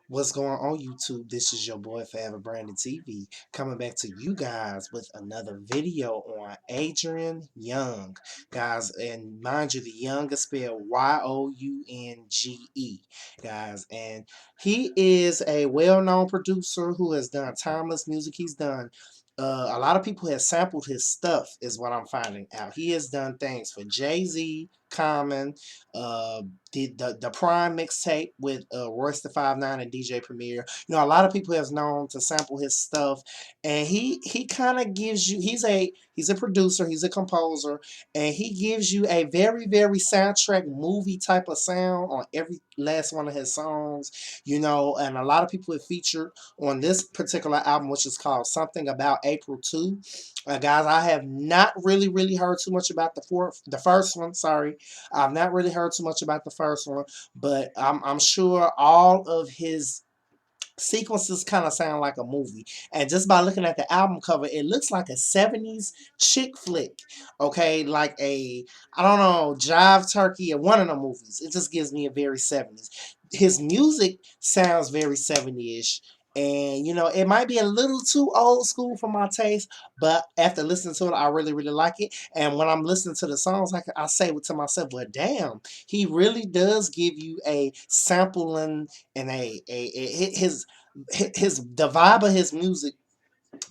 What's going on, YouTube? This is your boy Forever Brandon TV coming back to you guys with another video on Adrian Younge, guys. And mind you, the Young is spelled Younge, guys. And he is a well-known producer who has done timeless music. He's done a lot of people have sampled his stuff, is what I'm finding out. He has done things for Jay-Z, Common, uh, the Prime mixtape with Royce the 5'9" and DJ Premier. You know, a lot of people have known to sample his stuff, and he kind of gives you. He's a producer, he's a composer, and he gives you a very soundtrack movie type of sound on every last one of his songs. You know, and a lot of people have featured on this particular album, which is called Something About April 2. Guys, I have not really heard too much about the first one. Sorry, I've not really heard too much about the first one, but I'm sure all of his sequences kind of sound like a movie. And just by looking at the album cover, it looks like a 70s chick flick. Okay, like I don't know, Jive Turkey or one of the movies. It just gives me a very 70s. His music sounds very 70ish. And you know, it might be a little too old school for my taste, but after listening to it, I really like it. And when I'm listening to the songs, I say to myself, well, damn, he really does give you a sampling and his the vibe of his music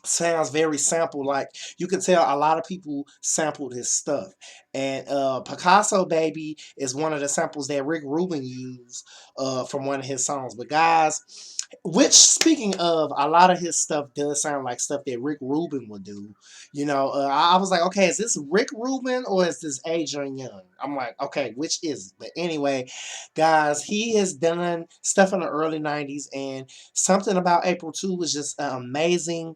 sounds very sample like. You can tell a lot of people sampled his stuff. And Picasso Baby is one of the samples that Rick Rubin used from one of his songs. But guys, which speaking of, a lot of his stuff does sound like stuff that Rick Rubin would do. You know, I was like, okay, is this Rick Rubin or is this Adrian Younge? I'm like, okay, which is it? But anyway, guys, he has done stuff in the early 90s, and Something About April 2 was just an amazing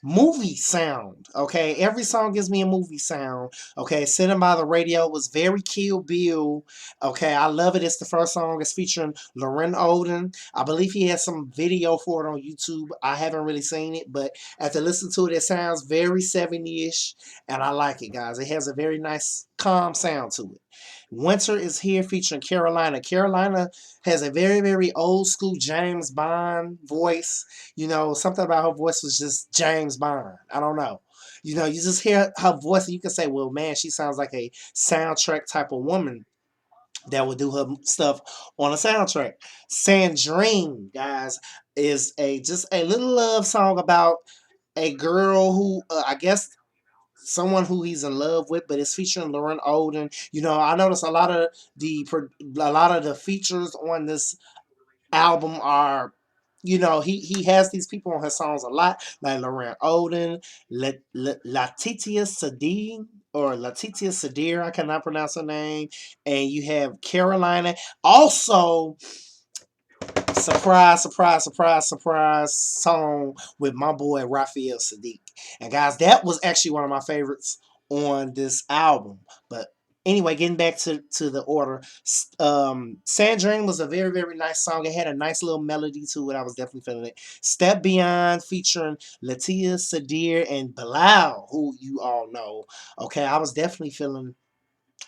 movie sound. Okay, every song gives me a movie sound. Okay, Sitting by the Radio was very Kill Bill. Okay, I love it. It's the first song. It's featuring Loren Oden. I believe he has some video for it on YouTube. I haven't really seen it, but after listening to it, it sounds very 70ish, and I like it, guys. It has a very nice calm sound to it. Winter is Here featuring Karolina. Karolina has a very old school James Bond voice. You know, something about her voice was just James Bond. I don't know. You know, you just hear her voice and you can say, well, man, she sounds like a soundtrack type of woman that would do her stuff on a soundtrack. Sandrine, guys, is a just a little love song about a girl who I guess someone who he's in love with, but it's featuring Loren Oden. You know, I noticed a lot of the features on this album are, you know, he has these people on his songs a lot, like Loren Oden, Laetitia Sadier. Or Laetitia Sadier, I cannot pronounce her name. And you have Karolina. Also, surprise song with my boy Raphael Saadiq. And guys, that was actually one of my favorites on this album. But anyway, getting back to the order, Sandrine was a very nice song. It had a nice little melody to it. I was definitely feeling it. Step Beyond featuring Laetitia Sadier and Bilal, who you all know. Okay, I was definitely feeling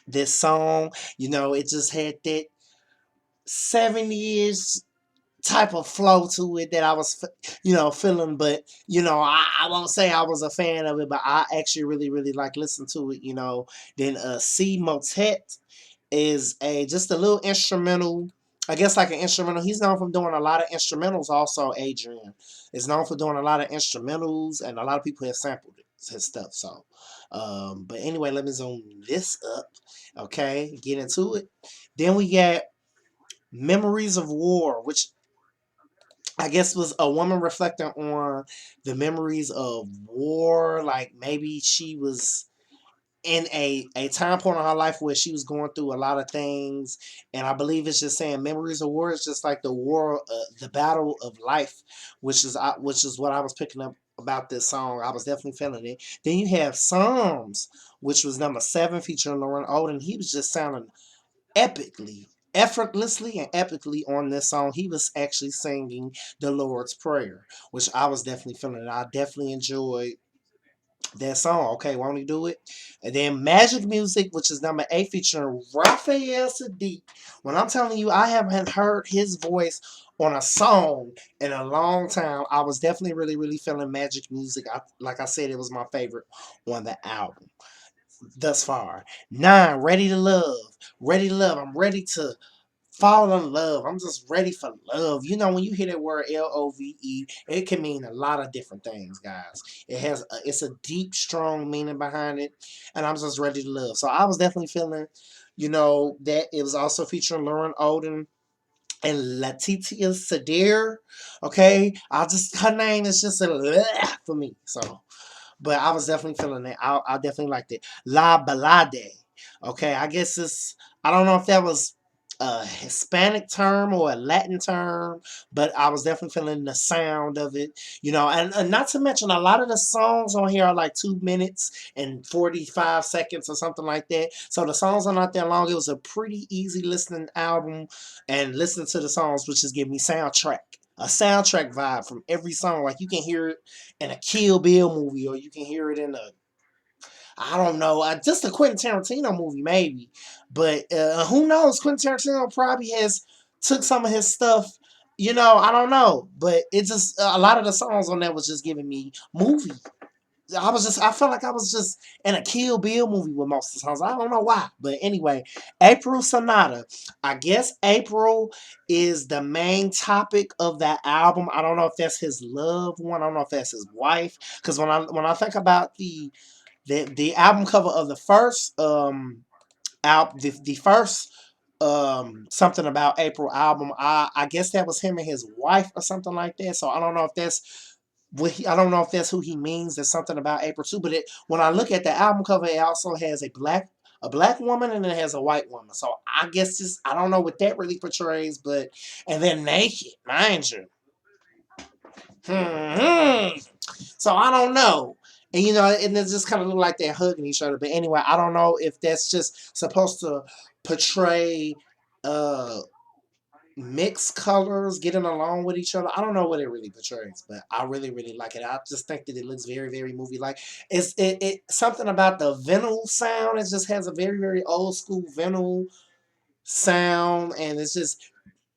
this song. You know, it just had that 70s type of flow to it that I was, you know, feeling. But you know, I won't say I was a fan of it, but I actually really like listening to it. You know, then C Motet is a just a little instrumental. I guess like an instrumental. He's known for doing a lot of instrumentals. Also, Adrian is known for doing a lot of instrumentals, and a lot of people have sampled it, his stuff. So, but anyway, let me zoom this up. Okay, get into it. Then we got Memories of War, which I guess was a woman reflecting on the memories of war. Like maybe she was in a time point in her life where she was going through a lot of things. And I believe it's just saying memories of war is just like the war, the battle of life, which is what I was picking up about this song. I was definitely feeling it. Then you have Psalms, which was number 7 featuring Loren Oden. He was just sounding epically, effortlessly, and epically on this song. He was actually singing the Lord's Prayer, which I was definitely feeling. I definitely enjoyed That song, okay, won't he do it? And then Magic Music, which is number 8, featuring Raphael Saadiq. When I'm telling you, I haven't heard his voice on a song in a long time. I was definitely really, really feeling Magic Music. Like I said, it was my favorite on the album thus far. 9, Ready to Love. Ready to Love. I'm ready to fall in love. I'm just ready for love. You know, when you hear that word LOVE, it can mean a lot of different things, guys. It's a deep, strong meaning behind it, and I'm just ready to love. So I was definitely feeling, that it was also featuring Loren Oden and Laetitia Sadier. Okay, her name is just a bleh for me. So but I was definitely feeling it. I definitely liked it. La Ballade. Okay, I guess I don't know if that was a Hispanic term or a Latin term, but I was definitely feeling the sound of it. And not to mention a lot of the songs on here are like 2 minutes and 45 seconds or something like that. So the songs are not that long. It was a pretty easy listening album, and listening to the songs, which just give me a soundtrack vibe from every song. Like you can hear it in a Kill Bill movie, or you can hear it in I don't know, just a Quentin Tarantino movie, maybe. But who knows? Quentin Tarantino probably has took some of his stuff. I don't know. But it just, a lot of the songs on that was just giving me movie. I felt like I was just in a Kill Bill movie with most of the songs. I don't know why. But anyway, April Sonata. I guess April is the main topic of that album. I don't know if that's his loved one. I don't know if that's his wife. Because when I think about the album cover of the first the first something about April album, I guess that was him and his wife or something like that. So I don't know if that's I don't know if that's who he means. There's something about April too. But when I look at the album cover, it also has a black woman, and it has a white woman. So I guess I don't know what that really portrays, but and then naked, mind you. Hmm. So I don't know. And it just kind of look like they're hugging each other. But anyway, I don't know if that's just supposed to portray uh mixed colors getting along with each other. I don't know what it really portrays, but I really, really like it. I just think that it looks very, very movie like. It something about the vinyl sound. It just has a very, very old school vinyl sound, and it's just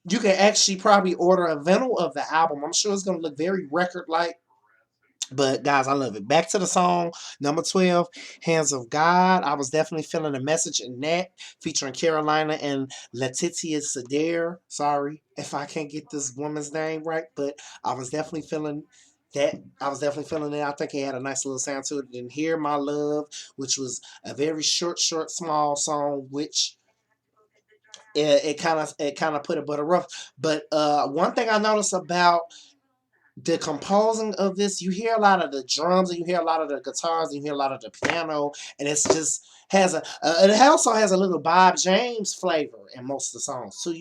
you can actually probably order a vinyl of the album. I'm sure it's gonna look very record like. But guys, I love it. Back to the song, number 12, Hands of God. I was definitely feeling the message in that, featuring Karolina and Laetitia Sadier. Sorry if I can't get this woman's name right, but I was definitely feeling that. I was definitely feeling it. I think it had a nice little sound to it. And Hear My Love, which was a very short, small song, which it kind of put it but a rough. But one thing I noticed about the composing of this, you hear a lot of the drums, and you hear a lot of the guitars, and you hear a lot of the piano, and it's just it also has a little Bob James flavor in most of the songs. So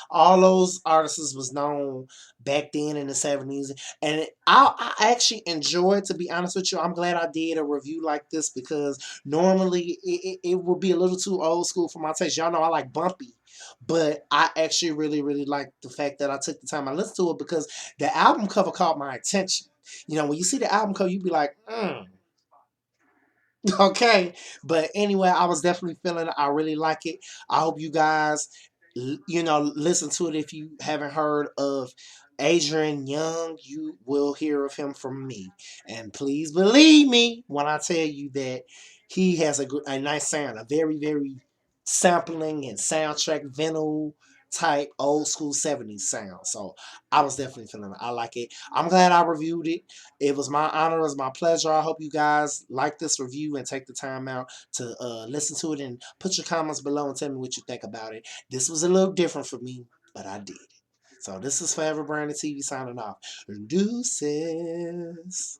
all those artists was known back then in the 70s, and I actually enjoyed, to be honest with you. I'm glad I did a review like this, because normally it would be a little too old school for my taste. Y'all know I like bumpy. But I actually really, really like the fact that I took the time I listened to it, because the album cover caught my attention. When you see the album cover, you be like, okay. But anyway, I was definitely feeling it. I really like it. I hope you guys, listen to it. If you haven't heard of Adrian Younge, you will hear of him from me. And please believe me when I tell you that he has a nice sound, a very, very sampling and soundtrack vinyl type old school 70s sound. So I was definitely feeling it. I like it. I'm glad I reviewed it. It was my honor. It was my pleasure. I hope you guys like this review and take the time out to listen to it, and put your comments below and tell me what you think about it. This was a little different for me, but I did it. So this is Forever Branded TV signing off. Deuces.